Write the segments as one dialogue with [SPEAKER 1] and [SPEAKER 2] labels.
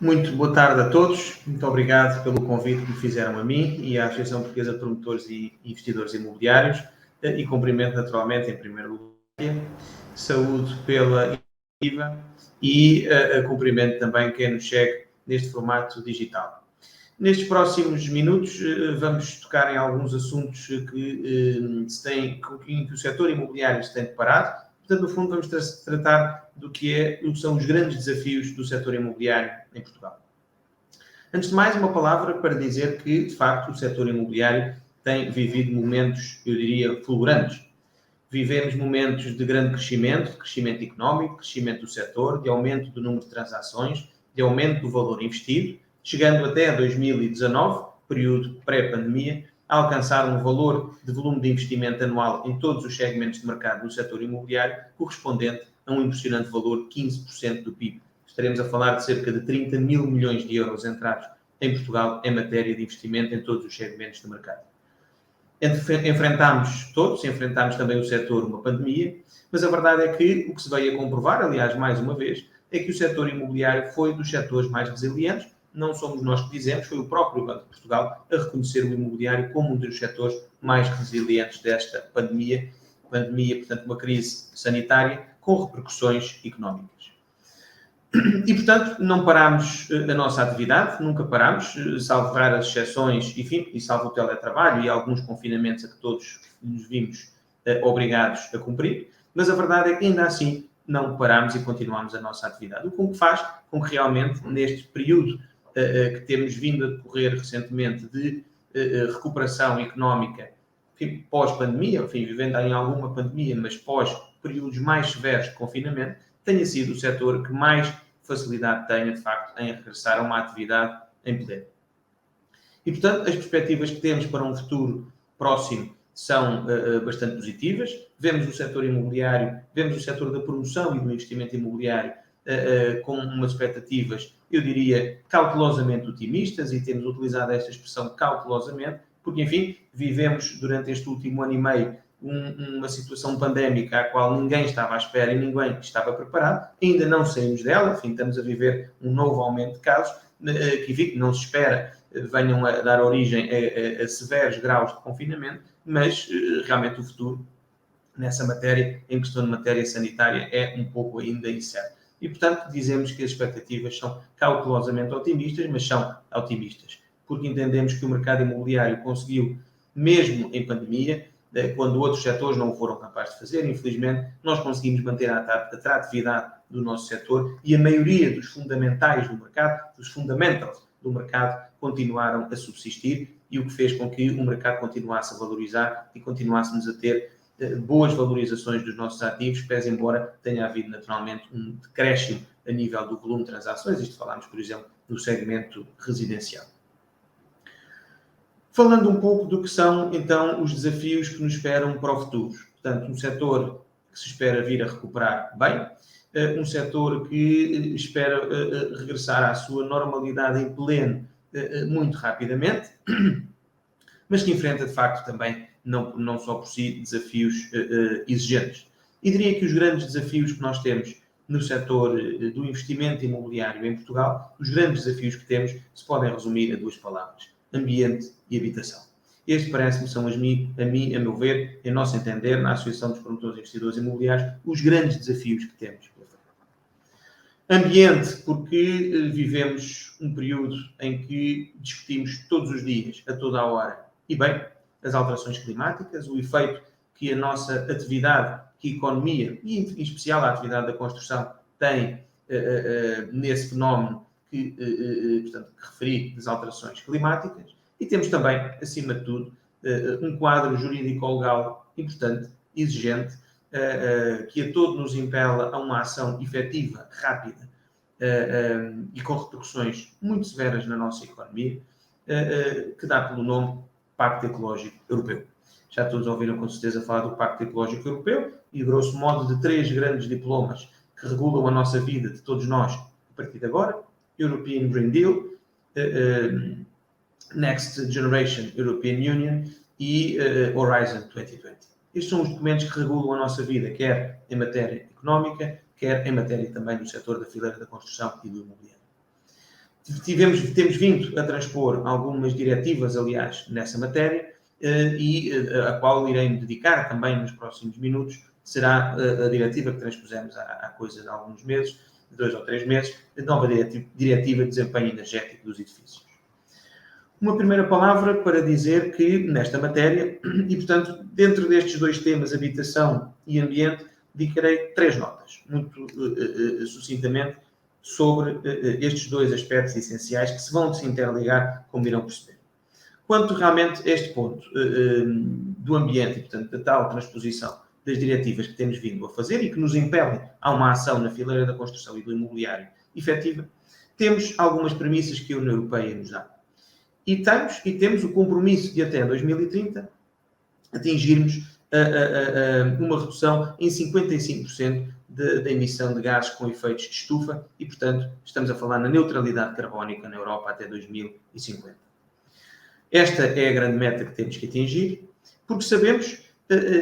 [SPEAKER 1] Muito boa tarde a todos. Muito obrigado pelo convite que me fizeram a mim e à Associação Portuguesa de Promotores e Investidores Imobiliários e cumprimento naturalmente, em primeiro lugar, saúde pela iniciativa e cumprimento também quem nos segue neste formato digital. Nestes próximos minutos vamos tocar em alguns assuntos que o setor imobiliário se tem deparado. Portanto, no fundo, vamos tratar do que são os grandes desafios do setor imobiliário em Portugal. Antes de mais, uma palavra para dizer que, de facto, o setor imobiliário tem vivido momentos, eu diria, fulgurantes. Vivemos momentos de grande crescimento económico, crescimento do setor, de aumento do número de transações, de aumento do valor investido, chegando até 2019, período pré-pandemia, a alcançar um valor de volume de investimento anual em todos os segmentos de mercado do setor imobiliário, correspondente a um impressionante valor de 15% do PIB. Estaremos a falar de cerca de 30 mil milhões de euros entrados em Portugal em matéria de investimento em todos os segmentos de mercado. Enfrentámos também o setor uma pandemia, mas a verdade é que o que se veio a comprovar, aliás, mais uma vez, é que o setor imobiliário foi dos setores mais resilientes. Não somos nós que dizemos, foi o próprio Banco de Portugal a reconhecer o imobiliário como um dos setores mais resilientes desta pandemia, portanto, uma crise sanitária com repercussões económicas. E, portanto, não parámos a nossa atividade, nunca parámos, salvo raras exceções, enfim, e salvo o teletrabalho e alguns confinamentos a que todos nos vimos obrigados a cumprir, mas a verdade é que ainda assim não parámos e continuámos a nossa atividade. O que faz com que realmente, neste período que temos vindo a decorrer recentemente de recuperação económica, pós-pandemia, vivendo em alguma pandemia, mas pós períodos mais severos de confinamento, tenha sido o setor que mais facilidade tenha, de facto, em regressar a uma atividade em pleno. E, portanto, as perspectivas que temos para um futuro próximo são bastante positivas. Vemos o setor imobiliário, vemos o setor da promoção e do investimento imobiliário com umas expectativas, eu diria, cautelosamente otimistas, e temos utilizado esta expressão cautelosamente, porque, enfim, vivemos durante este último ano e meio uma situação pandémica à qual ninguém estava à espera e ninguém estava preparado. Ainda não saímos dela, estamos a viver um novo aumento de casos, que não se espera venham a dar origem a severos graus de confinamento, mas realmente o futuro nessa matéria, em questão de matéria sanitária, é um pouco ainda incerto. E, portanto, dizemos que as expectativas são cautelosamente otimistas, mas são otimistas, porque entendemos que o mercado imobiliário conseguiu, mesmo em pandemia, quando outros setores não o foram capazes de fazer, infelizmente, nós conseguimos manter a atratividade do nosso setor e a maioria dos fundamentais do mercado, dos fundamentals do mercado, continuaram a subsistir, e o que fez com que o mercado continuasse a valorizar e continuássemos a ter boas valorizações dos nossos ativos, pese embora tenha havido naturalmente um decréscimo a nível do volume de transações. Isto falámos, por exemplo, do segmento residencial. Falando um pouco do que são, então, os desafios que nos esperam para o futuro. Portanto, um setor que se espera vir a recuperar bem, um setor que espera regressar à sua normalidade em pleno muito rapidamente, mas que enfrenta, de facto, também, não só por si, desafios exigentes. E diria que os grandes desafios que nós temos no setor do investimento imobiliário em Portugal, os grandes desafios que temos se podem resumir a duas palavras: ambiente e habitação. Estes parece-me são a meu ver, em nosso entender, na Associação dos Promotores e Investidores Imobiliários, os grandes desafios que temos. Ambiente, porque vivemos um período em que discutimos todos os dias, a toda a hora, e bem, as alterações climáticas, o efeito que a nossa atividade, que a economia, e em especial a atividade da construção, tem nesse fenómeno portanto, que referi das alterações climáticas. E temos também, acima de tudo, um quadro jurídico-legal importante, exigente, que a todo nos impela a uma ação efetiva, rápida e com repercussões muito severas na nossa economia, que dá pelo nome Pacto Ecológico Europeu. Já todos ouviram com certeza falar do Pacto Ecológico Europeu e, grosso modo, de três grandes diplomas que regulam a nossa vida de todos nós a partir de agora: European Green Deal, Next Generation European Union e Horizon 2020. Estes são os documentos que regulam a nossa vida, quer em matéria económica, quer em matéria também do setor da fileira da construção e do imobiliário. Temos vindo a transpor algumas diretivas, aliás, nessa matéria, e a qual irei me dedicar também nos próximos minutos. Será a diretiva que transpusemos há coisa de alguns meses, 2 ou 3 meses, a nova diretiva de desempenho energético dos edifícios. Uma primeira palavra para dizer que, nesta matéria, e portanto, dentro destes dois temas, habitação e ambiente, dedicarei 3 notas, muito sucintamente, sobre estes dois aspectos essenciais que se vão se interligar, como irão perceber. Quanto realmente a este ponto do ambiente e, portanto, da tal transposição das diretivas que temos vindo a fazer e que nos impelem a uma ação na fileira da construção e do imobiliário efetiva, temos algumas premissas que a União Europeia nos dá. E temos o compromisso de até 2030 atingirmos uma redução em 55% da emissão de gases com efeitos de estufa e, portanto, estamos a falar na neutralidade carbónica na Europa até 2050. Esta é a grande meta que temos que atingir, porque sabemos,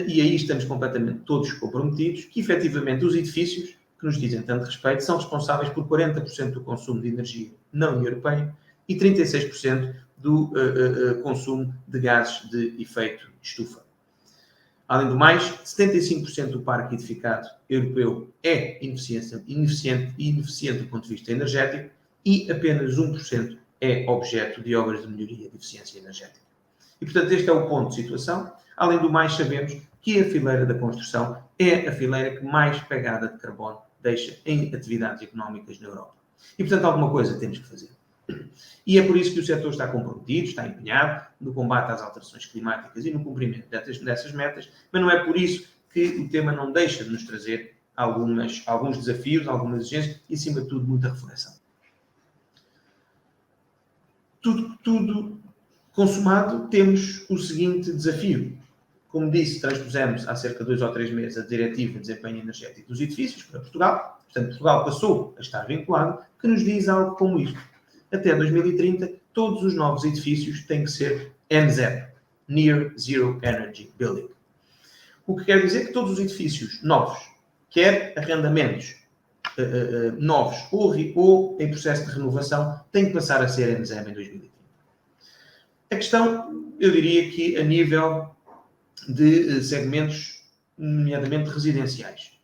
[SPEAKER 1] e aí estamos completamente todos comprometidos, que efetivamente os edifícios, que nos dizem tanto respeito, são responsáveis por 40% do consumo de energia na União Europeia e 36% do consumo de gases de efeito de estufa. Além do mais, 75% do parque edificado europeu é ineficiente do ponto de vista energético e apenas 1% é objeto de obras de melhoria de eficiência energética. E, portanto, este é o ponto de situação. Além do mais, sabemos que a fileira da construção é a fileira que mais pegada de carbono deixa em atividades económicas na Europa. E, portanto, alguma coisa temos que fazer. E é por isso que o setor está comprometido, está empenhado no combate às alterações climáticas e no cumprimento dessas metas, mas não é por isso que o tema não deixa de nos trazer alguns desafios, algumas exigências e, acima de tudo, muita reflexão. Tudo consumado, temos o seguinte desafio. Como disse, transpusemos há cerca de 2 ou 3 meses a Diretiva de Desempenho Energético dos Edifícios para Portugal. Portanto, Portugal passou a estar vinculado, que nos diz algo como isto. Até 2030, todos os novos edifícios têm que ser NZEB, Near Zero Energy Building. O que quer dizer que todos os edifícios novos, quer arrendamentos novos ou em processo de renovação, têm que passar a ser NZEB em 2030. A questão, eu diria que a nível de segmentos, nomeadamente residenciais,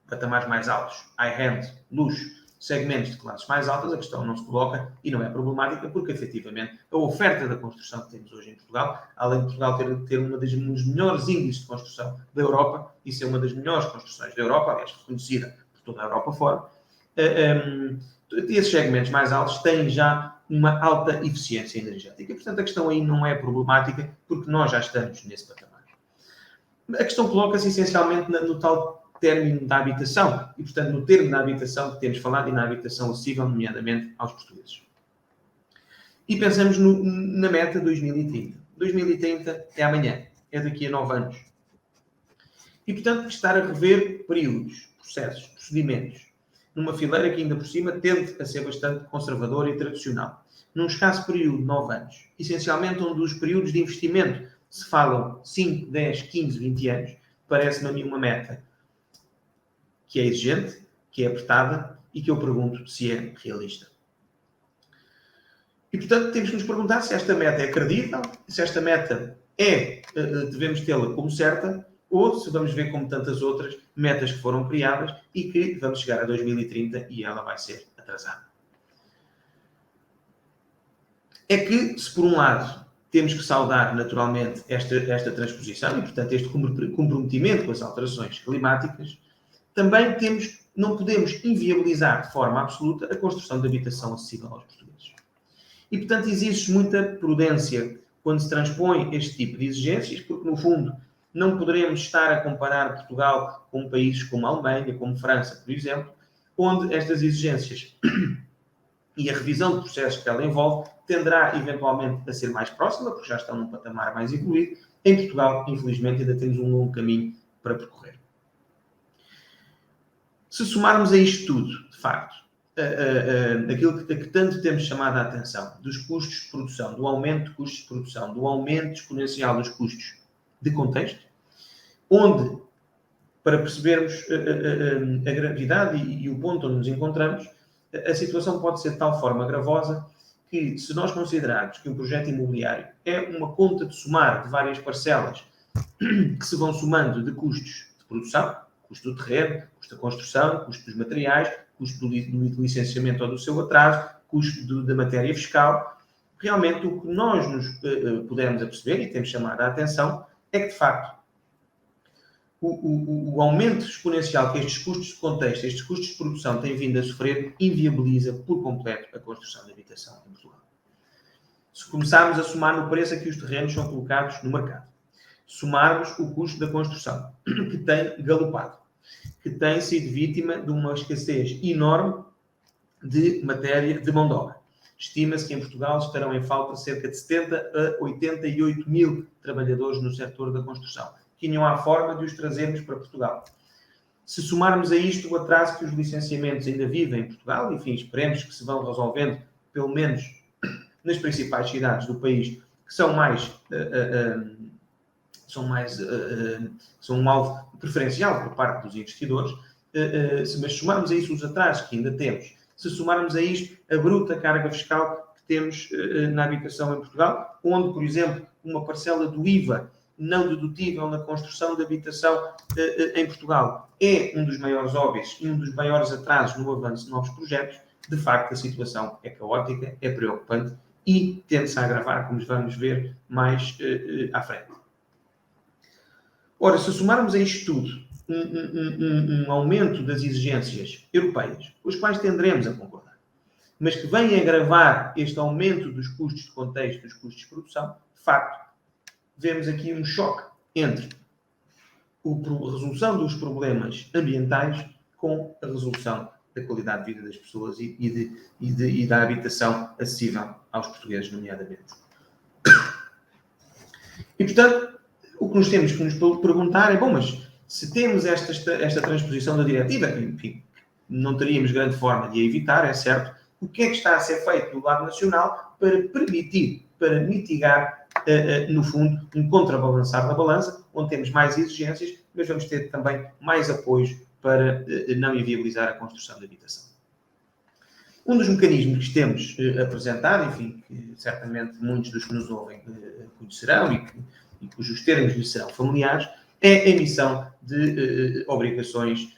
[SPEAKER 1] patamares mais altos, high-end, luxo, segmentos de classes mais altas, a questão não se coloca e não é problemática, porque efetivamente a oferta da construção que temos hoje em Portugal, além de Portugal ter um dos melhores índices de construção da Europa, e ser uma das melhores construções da Europa, aliás, reconhecida por toda a Europa fora, esses segmentos mais altos têm já uma alta eficiência energética. E, portanto, a questão aí não é problemática, porque nós já estamos nesse patamar. A questão coloca-se essencialmente no tal término da habitação, e, portanto, no termo da habitação que temos falado e na habitação acessível, nomeadamente aos portugueses. E pensamos na meta 2030. 2030 é amanhã, é daqui a 9 anos. E, portanto, estar a rever períodos, processos, procedimentos, numa fileira que ainda por cima tende a ser bastante conservadora e tradicional. Num escasso período de 9 anos, essencialmente onde os períodos de investimento se falam 5, 10, 15, 20 anos, parece-me a mim uma meta que é exigente, que é apertada e que eu pergunto se é realista. E, portanto, temos que nos perguntar se esta meta é credível, se esta meta devemos tê-la como certa, ou se vamos ver como tantas outras metas que foram criadas e que vamos chegar a 2030 e ela vai ser atrasada. É que, se por um lado temos que saudar naturalmente esta transposição e, portanto, este comprometimento com as alterações climáticas, também não podemos inviabilizar de forma absoluta a construção de habitação acessível aos portugueses. E, portanto, exige muita prudência quando se transpõe este tipo de exigências, porque, no fundo, não poderemos estar a comparar Portugal com países como a Alemanha, como França, por exemplo, onde estas exigências e a revisão de processos que ela envolve tenderá eventualmente a ser mais próxima, porque já estão num patamar mais evoluído. Em Portugal, infelizmente, ainda temos um longo caminho para percorrer. Se somarmos a isto tudo, de facto, aquilo que tanto temos chamado a atenção, dos custos de produção, do aumento de custos de produção, do aumento exponencial dos custos de contexto, onde, para percebermos a gravidade e o ponto onde nos encontramos, a situação pode ser de tal forma gravosa que, se nós considerarmos que um projeto imobiliário é uma conta de somar de várias parcelas que se vão somando de custos de produção, custo do terreno, custo da construção, custo dos materiais, custo do licenciamento ou do seu atraso, custo da matéria fiscal, realmente o que nós nos pudermos aperceber e temos chamado a atenção é que, de facto, o aumento exponencial que estes custos de contexto, estes custos de produção têm vindo a sofrer, inviabiliza por completo a construção de habitação em Portugal. Se começarmos a somar no preço a que os terrenos são colocados no mercado, somarmos o custo da construção, que tem galopado, que tem sido vítima de uma escassez enorme de matéria de mão de obra. Estima-se que em Portugal estarão em falta cerca de 70 a 88 mil trabalhadores no setor da construção, que não há forma de os trazermos para Portugal. Se somarmos a isto o atraso que os licenciamentos ainda vivem em Portugal, enfim, esperemos que se vão resolvendo, pelo menos nas principais cidades do país, que são um alvo preferencial por parte dos investidores, mas somarmos a isso os atrasos que ainda temos, se somarmos a isto a bruta carga fiscal que temos na habitação em Portugal, onde, por exemplo, uma parcela do IVA não dedutível na construção de habitação em Portugal é um dos maiores óbices e um dos maiores atrasos no avanço de novos projetos, de facto a situação é caótica, é preocupante e tende-se a agravar, como vamos ver mais à frente. Ora, se somarmos a isto tudo um aumento das exigências europeias, com as quais tenderemos a concordar, mas que vem agravar este aumento dos custos de contexto, dos custos de produção, de facto, vemos aqui um choque entre a resolução dos problemas ambientais com a resolução da qualidade de vida das pessoas e da habitação acessível aos portugueses, nomeadamente. E, portanto, o que nos temos que nos perguntar é, bom, mas se temos esta transposição da diretiva, enfim, não teríamos grande forma de a evitar, é certo, o que é que está a ser feito do lado nacional para permitir, para mitigar, no fundo, um contrabalançar da balança, onde temos mais exigências, mas vamos ter também mais apoios para não inviabilizar a construção de habitação. Um dos mecanismos que temos apresentado, enfim, que certamente muitos dos que nos ouvem conhecerão e cujos termos lhes serão familiares, é a emissão de obrigações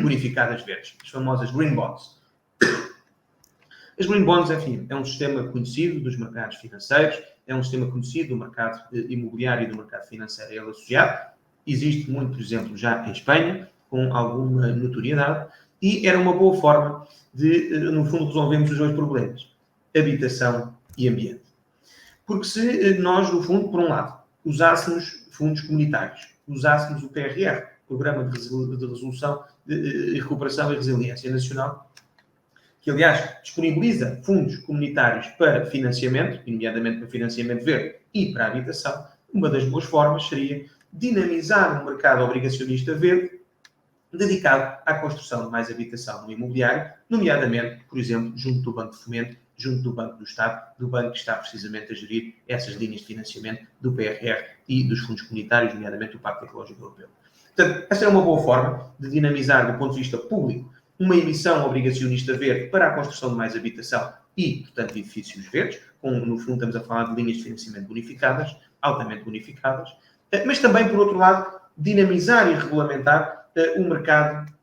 [SPEAKER 1] bonificadas verdes, as famosas Green Bonds. As Green Bonds, enfim, é um sistema conhecido dos mercados financeiros, é um sistema conhecido do mercado imobiliário e do mercado financeiro a ele associado. Existe muito, por exemplo, já em Espanha, com alguma notoriedade, e era uma boa forma de, no fundo, resolvermos os dois problemas, habitação e ambiente. Porque se nós, no fundo, por um lado, usássemos fundos comunitários, usássemos o PRR, Programa de Resolução e Recuperação e Resiliência Nacional, que, aliás, disponibiliza fundos comunitários para financiamento, nomeadamente para financiamento verde e para a habitação, uma das boas formas seria dinamizar um mercado obrigacionista verde dedicado à construção de mais habitação no imobiliário, nomeadamente, por exemplo, junto do Banco de Fomento, junto do Banco do Estado, do banco que está precisamente a gerir essas linhas de financiamento do PRR e dos fundos comunitários, nomeadamente do Pacto Ecológico Europeu. Portanto, essa é uma boa forma de dinamizar, do ponto de vista público, uma emissão obrigacionista verde para a construção de mais habitação e, portanto, de edifícios verdes, no fundo estamos a falar de linhas de financiamento bonificadas, altamente bonificadas, mas também, por outro lado, dinamizar e regulamentar o mercado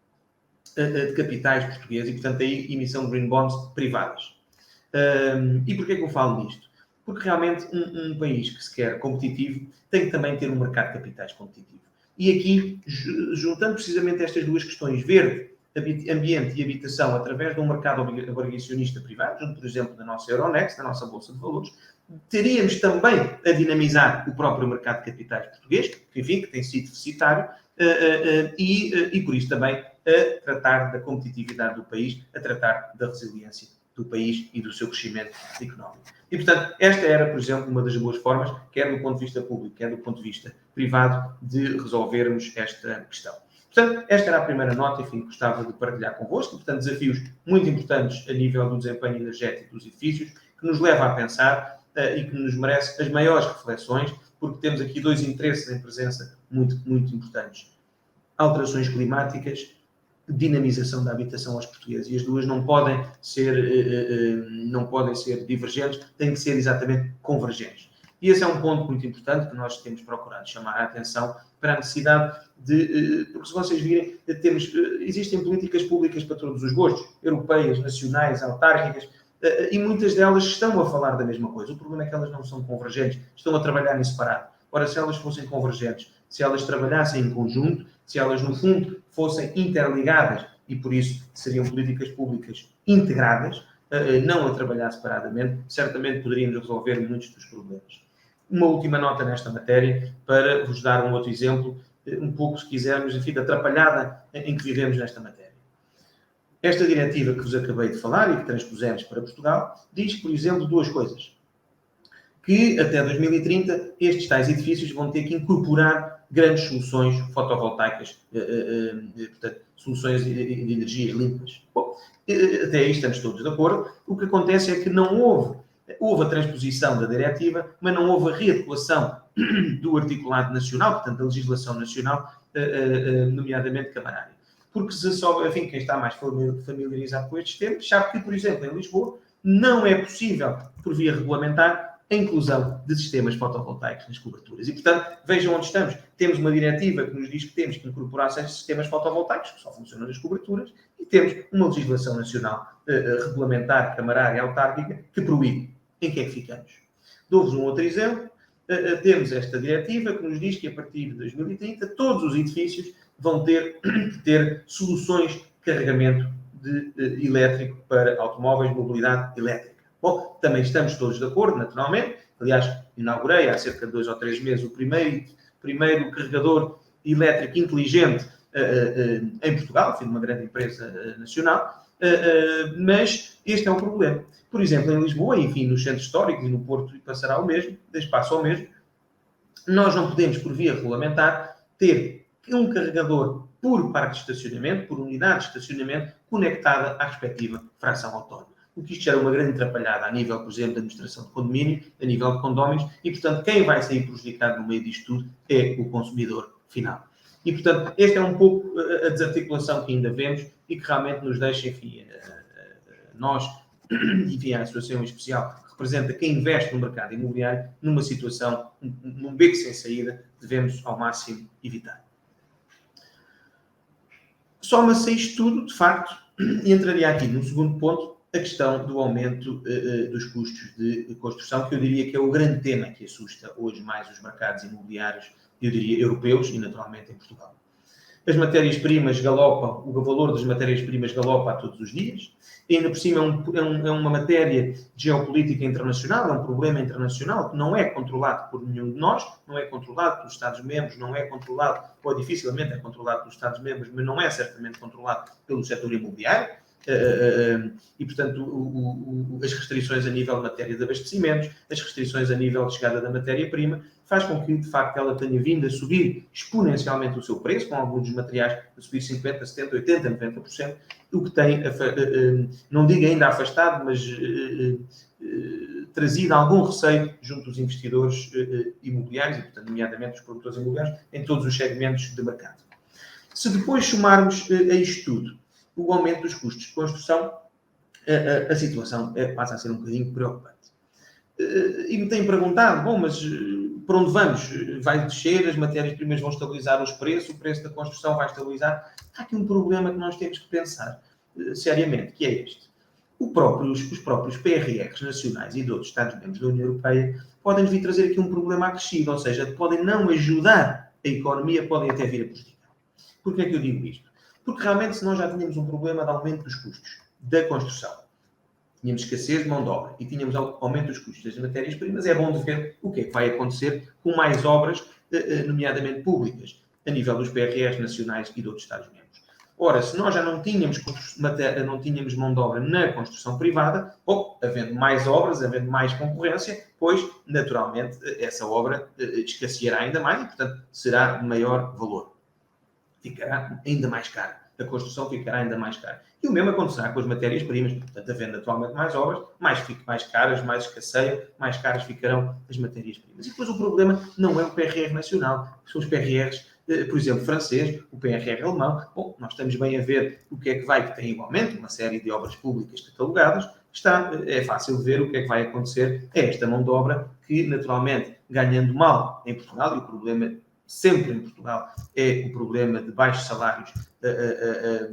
[SPEAKER 1] de capitais português e, portanto, a emissão de green bonds privadas. E porquê que eu falo disto? Porque realmente um país que se quer competitivo tem que também ter um mercado de capitais competitivo. E aqui, juntando precisamente estas duas questões, verde, ambiente e habitação, através de um mercado obrigacionista privado, junto, por exemplo, da nossa Euronext, da nossa Bolsa de Valores, teríamos também a dinamizar o próprio mercado de capitais português, que, enfim, que tem sido deficitário, e por isso também a tratar da competitividade do país, a tratar da resiliência do país e do seu crescimento económico. E, portanto, esta era, por exemplo, uma das boas formas, quer do ponto de vista público, quer do ponto de vista privado, de resolvermos esta questão. Portanto, esta era a primeira nota, enfim, que gostava de partilhar convosco. Portanto, desafios muito importantes a nível do desempenho energético dos edifícios, que nos leva a pensar e que nos merece as maiores reflexões, porque temos aqui dois interesses em presença muito, muito importantes. Alterações climáticas dinamização da habitação aos portugueses. E as duas não podem ser divergentes, têm que ser exatamente convergentes. E esse é um ponto muito importante que nós temos procurado chamar a atenção para a necessidade de, porque se vocês virem, existem políticas públicas para todos os gostos, europeias, nacionais, autárquicas, e muitas delas estão a falar da mesma coisa. O problema é que elas não são convergentes, estão a trabalhar em separado. Ora, se elas fossem convergentes, se elas trabalhassem em conjunto, se elas, no fundo, fossem interligadas e, por isso, seriam políticas públicas integradas, não a trabalhar separadamente, certamente poderíamos resolver muitos dos problemas. Uma última nota nesta matéria, para vos dar um outro exemplo, um pouco, se quisermos, enfim, da atrapalhada em que vivemos nesta matéria. Esta diretiva que vos acabei de falar e que transpusemos para Portugal, diz, por exemplo, duas coisas. Que até 2030 estes tais edifícios vão ter que incorporar grandes soluções fotovoltaicas, portanto, soluções de energias limpas. Bom, até aí estamos todos de acordo. O que acontece é que não houve a transposição da diretiva, mas não houve a readequação do articulado nacional, portanto, da legislação nacional, nomeadamente camarária. Porque se só, enfim, quem está mais familiarizado com estes termos, sabe que, por exemplo, em Lisboa, não é possível, por via regulamentar, a inclusão de sistemas fotovoltaicos nas coberturas. E, portanto, vejam onde estamos. Temos uma diretiva que nos diz que temos que incorporar sistemas fotovoltaicos, que só funcionam nas coberturas, e temos uma legislação nacional regulamentar, camarária, autárquica, que proíbe. Em que é que ficamos? Dou-vos um outro exemplo. Temos esta diretiva que nos diz que, a partir de 2030, todos os edifícios vão ter que ter soluções de carregamento elétrico para automóveis, mobilidade elétrica. Bom, também estamos todos de acordo, naturalmente. Aliás, inaugurei há cerca de 2 ou 3 meses o primeiro carregador elétrico inteligente em Portugal, de uma grande empresa nacional, mas este é o problema. Por exemplo, em Lisboa, enfim, nos centros históricos e no Porto passará o mesmo, passa o mesmo, nós não podemos, por via regulamentar, ter um carregador por parque de estacionamento, por unidade de estacionamento, conectada à respectiva fração autónoma. O que isto gera uma grande atrapalhada a nível, por exemplo, da administração de condomínio, a nível de condóminos, e, portanto, quem vai sair prejudicado no meio disto tudo é o consumidor final. E, portanto, esta é um pouco a desarticulação que ainda vemos e que realmente nos deixa, enfim, nós, enfim, a Associação em especial, que representa quem investe no mercado imobiliário, numa situação, num beco sem saída, devemos, ao máximo, evitar. Soma-se a isto tudo, de facto, e entraria aqui no segundo ponto, a questão do aumento dos custos de construção, que eu diria que é o grande tema que assusta hoje mais os mercados imobiliários, eu diria, europeus e, naturalmente, em Portugal. As matérias-primas galopam, o valor das matérias-primas galopa a todos os dias, e ainda por cima é uma matéria de geopolítica internacional, é um problema internacional que não é controlado por nenhum de nós, não é controlado pelos Estados-membros, não é controlado, ou dificilmente é controlado pelos Estados-membros, mas não é certamente controlado pelo setor imobiliário. E, portanto, as restrições a nível de matéria de abastecimentos, as restrições a nível de chegada da matéria-prima, faz com que, de facto, ela tenha vindo a subir exponencialmente o seu preço, com alguns dos materiais a subir 50%, 70%, 80%, 90%, o que tem, não digo ainda afastado, mas trazido algum receio junto dos investidores imobiliários, e, portanto, nomeadamente os produtores imobiliários, em todos os segmentos de mercado. Se depois somarmos a isto tudo o aumento dos custos de construção, a situação passa a ser um bocadinho preocupante. E me têm perguntado, bom, mas para onde vamos? Vai descer, as matérias-primas vão estabilizar os preços, o preço da construção vai estabilizar? Há aqui um problema que nós temos que pensar seriamente, que é este. Os próprios PRRs nacionais e de outros Estados-membros da União Europeia podem vir trazer aqui um problema acrescido, ou seja, podem não ajudar a economia, podem até vir a prejudicar. Porquê é que eu digo isto? Porque realmente, se nós já tínhamos um problema de aumento dos custos da construção, tínhamos escassez de mão de obra e tínhamos aumento dos custos das matérias-primas, é bom de ver o que é que vai acontecer com mais obras, nomeadamente públicas, a nível dos PRRs nacionais e de outros Estados-membros. Ora, se nós já não tínhamos mão de obra na construção privada, havendo mais obras, havendo mais concorrência, pois, naturalmente, essa obra escasseará ainda mais e, portanto, será de maior valor. Ficará ainda mais cara. A construção ficará ainda mais cara. E o mesmo acontecerá com as matérias-primas. Portanto, havendo atualmente mais obras, mais caras, mais escasseiam, mais caras ficarão as matérias-primas. E depois o problema não é o PRR nacional, são os PRRs por exemplo, francês, o PRR alemão. Bom, nós estamos bem a ver o que é que vai, que tem igualmente uma série de obras públicas catalogadas. É fácil ver o que é que vai acontecer a esta mão de obra que, naturalmente, ganhando mal em Portugal, e o problema sempre em Portugal é o problema de baixos salários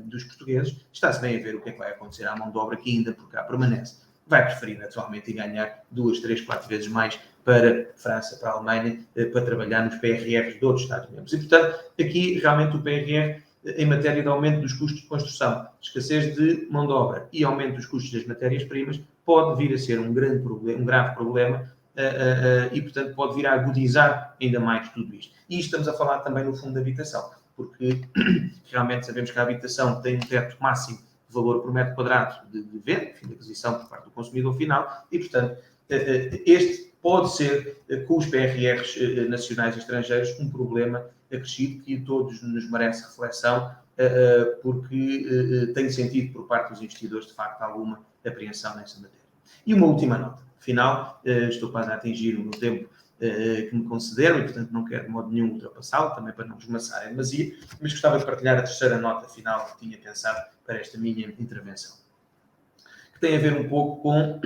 [SPEAKER 1] dos portugueses, está-se bem a ver o que é que vai acontecer à mão de obra que ainda por cá permanece. Vai preferir, naturalmente, ganhar 2, 3, 4 vezes mais para a França, para a Alemanha, para trabalhar nos PRRs de outros Estados-membros. E, portanto, aqui, realmente, o PRR, em matéria de aumento dos custos de construção, escassez de mão de obra e aumento dos custos das matérias-primas, pode vir a ser um grave problema e, portanto, pode vir a agudizar ainda mais tudo isto. E estamos a falar também no fundo de habitação, porque realmente sabemos que a habitação tem um teto máximo de valor por metro quadrado de venda, enfim, de aquisição por parte do consumidor final, e, portanto, este pode ser, com os PRRs nacionais e estrangeiros, um problema acrescido que todos nos merece reflexão, porque tem sentido por parte dos investidores, de facto, alguma apreensão nessa matéria. E uma última nota. Afinal, estou quase a atingir o meu tempo que me concederam e, portanto, não quero de modo nenhum ultrapassá-lo, também para não vos maçar em demasia, mas gostava de partilhar a terceira nota final que tinha pensado para esta minha intervenção, que tem a ver um pouco com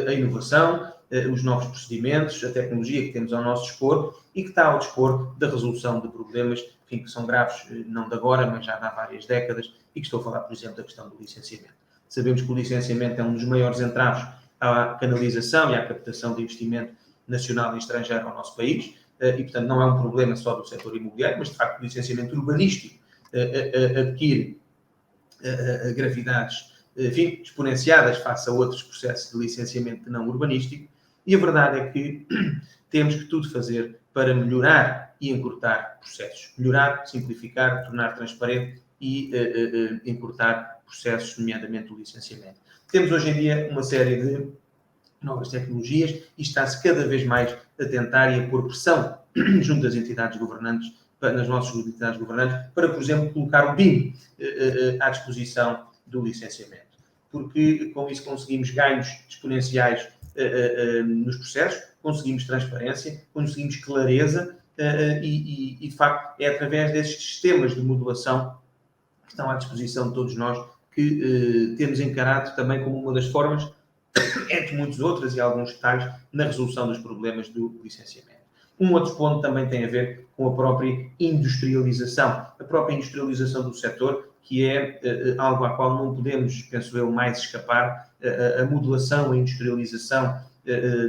[SPEAKER 1] a inovação, os novos procedimentos, a tecnologia que temos ao nosso dispor e que está ao dispor da resolução de problemas, enfim, que são graves, não de agora, mas já de há várias décadas, e que estou a falar, por exemplo, da questão do licenciamento. Sabemos que o licenciamento é um dos maiores entraves à canalização e à captação de investimento nacional e estrangeiro ao nosso país, e, portanto, não é um problema só do setor imobiliário, mas, de facto, o licenciamento urbanístico adquire gravidades, enfim, exponenciadas face a outros processos de licenciamento não urbanístico, e a verdade é que temos que tudo fazer para melhorar e encurtar processos. Melhorar, simplificar, tornar transparente e encurtar processos, nomeadamente o licenciamento. Temos hoje em dia uma série de novas tecnologias e está-se cada vez mais a tentar e a pôr pressão junto das entidades governantes, nas nossas entidades governantes, para, por exemplo, colocar o BIM à disposição do licenciamento. Porque com isso conseguimos ganhos exponenciais nos processos, conseguimos transparência, conseguimos clareza e, de facto, é através desses sistemas de modulação que estão à disposição de todos nós que temos encarado também como uma das formas, entre muitas outras e alguns detalhes, na resolução dos problemas do licenciamento. Um outro ponto também tem a ver com a própria industrialização. A própria industrialização do setor, que é algo à qual não podemos, penso eu, mais escapar. A modulação, a industrialização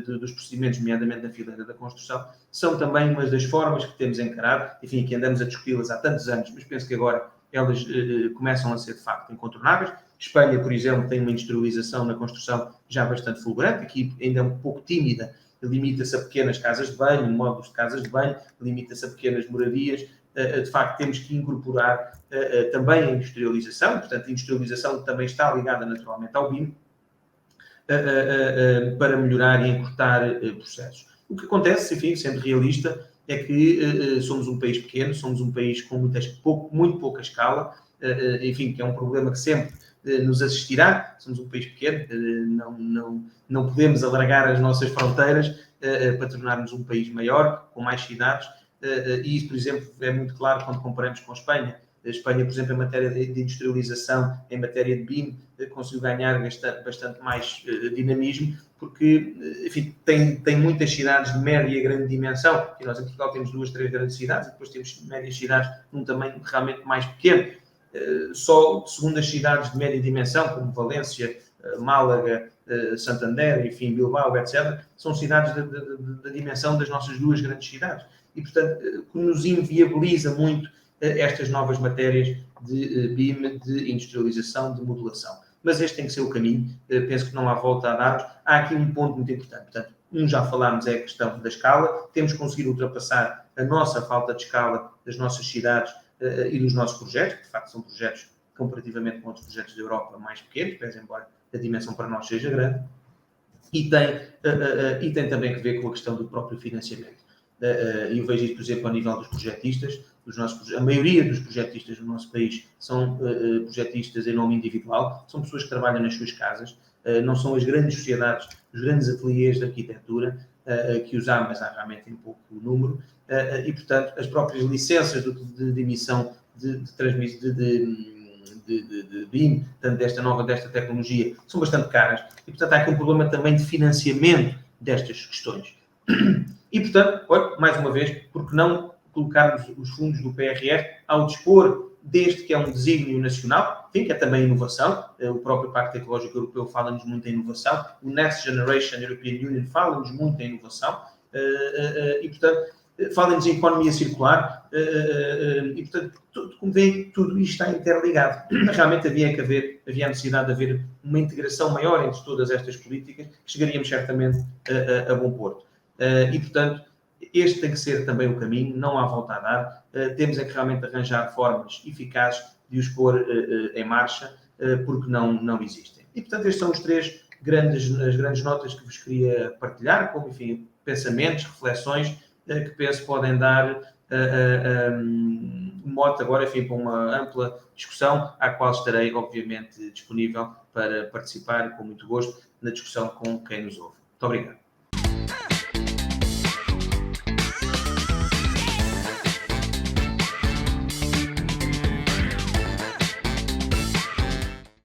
[SPEAKER 1] dos procedimentos, nomeadamente na fileira da construção, são também uma das formas que temos encarado, enfim, que andamos a discuti-las há tantos anos, mas penso que agora elas começam a ser, de facto, incontornáveis. Espanha, por exemplo, tem uma industrialização na construção já bastante fulgurante, aqui ainda é um pouco tímida, limita-se a pequenas casas de banho, módulos de casas de banho, limita-se a pequenas moradias. De facto, temos que incorporar também a industrialização, portanto, a industrialização também está ligada naturalmente ao BIM, para melhorar e encurtar processos. O que acontece, enfim, sendo realista, é que somos um país pequeno, somos um país com muito pouca escala, enfim, que é um problema que sempre nos assistirá. Somos um país pequeno, não podemos alargar as nossas fronteiras para tornarmos um país maior, com mais cidades, e isso, por exemplo, é muito claro quando comparamos com a Espanha. A Espanha, por exemplo, em matéria de industrialização, em matéria de BIM, conseguiu ganhar bastante mais dinamismo, porque, enfim, tem muitas cidades de média e grande dimensão, e nós em Portugal temos 2, 3 grandes cidades, e depois temos médias cidades num tamanho realmente mais pequeno. Só segundas cidades de média dimensão, como Valência, Málaga, Santander, enfim, Bilbao, etc., são cidades da dimensão das nossas 2 grandes cidades. E, portanto, que nos inviabiliza muito estas novas matérias de BIM, de industrialização, de modulação. Mas este tem que ser o caminho. Penso que não há volta a dar. Há aqui um ponto muito importante. Portanto, já falámos, é a questão da escala. Temos que conseguir ultrapassar a nossa falta de escala das nossas cidades e dos nossos projetos, que de facto são projetos, comparativamente com outros projetos da Europa, mais pequenos, pese embora a dimensão para nós seja grande. E tem também que ver com a questão do próprio financiamento. Eu vejo isso, por exemplo, ao nível dos projetistas. A maioria dos projetistas do nosso país são projetistas em nome individual, são pessoas que trabalham nas suas casas, não são as grandes sociedades, os grandes ateliês de arquitetura que os há, mas há realmente em pouco número, e, portanto, as próprias licenças de emissão de BIM, portanto, desta tecnologia, são bastante caras e, portanto, há aqui um problema também de financiamento destas questões. E, portanto, olha, mais uma vez, porque não colocarmos os fundos do PRR ao dispor deste que é um desígnio nacional, enfim, que é também inovação, o próprio Pacto Ecológico Europeu fala-nos muito em inovação, o Next Generation European Union fala-nos muito em inovação, e, portanto, fala-nos em economia circular, e, portanto, como veem, tudo isto está interligado. Realmente havia a necessidade de haver uma integração maior entre todas estas políticas, que chegaríamos certamente a bom porto. E, portanto, este tem que ser também o caminho, não há volta a dar. Temos é que realmente arranjar formas eficazes de os pôr em marcha, porque não existem. E, portanto, estes são as grandes notas que vos queria partilhar, como, enfim, pensamentos, reflexões, que penso podem dar mote agora, enfim, para uma ampla discussão, à qual estarei, obviamente, disponível para participar, com muito gosto, na discussão com quem nos ouve. Muito obrigado.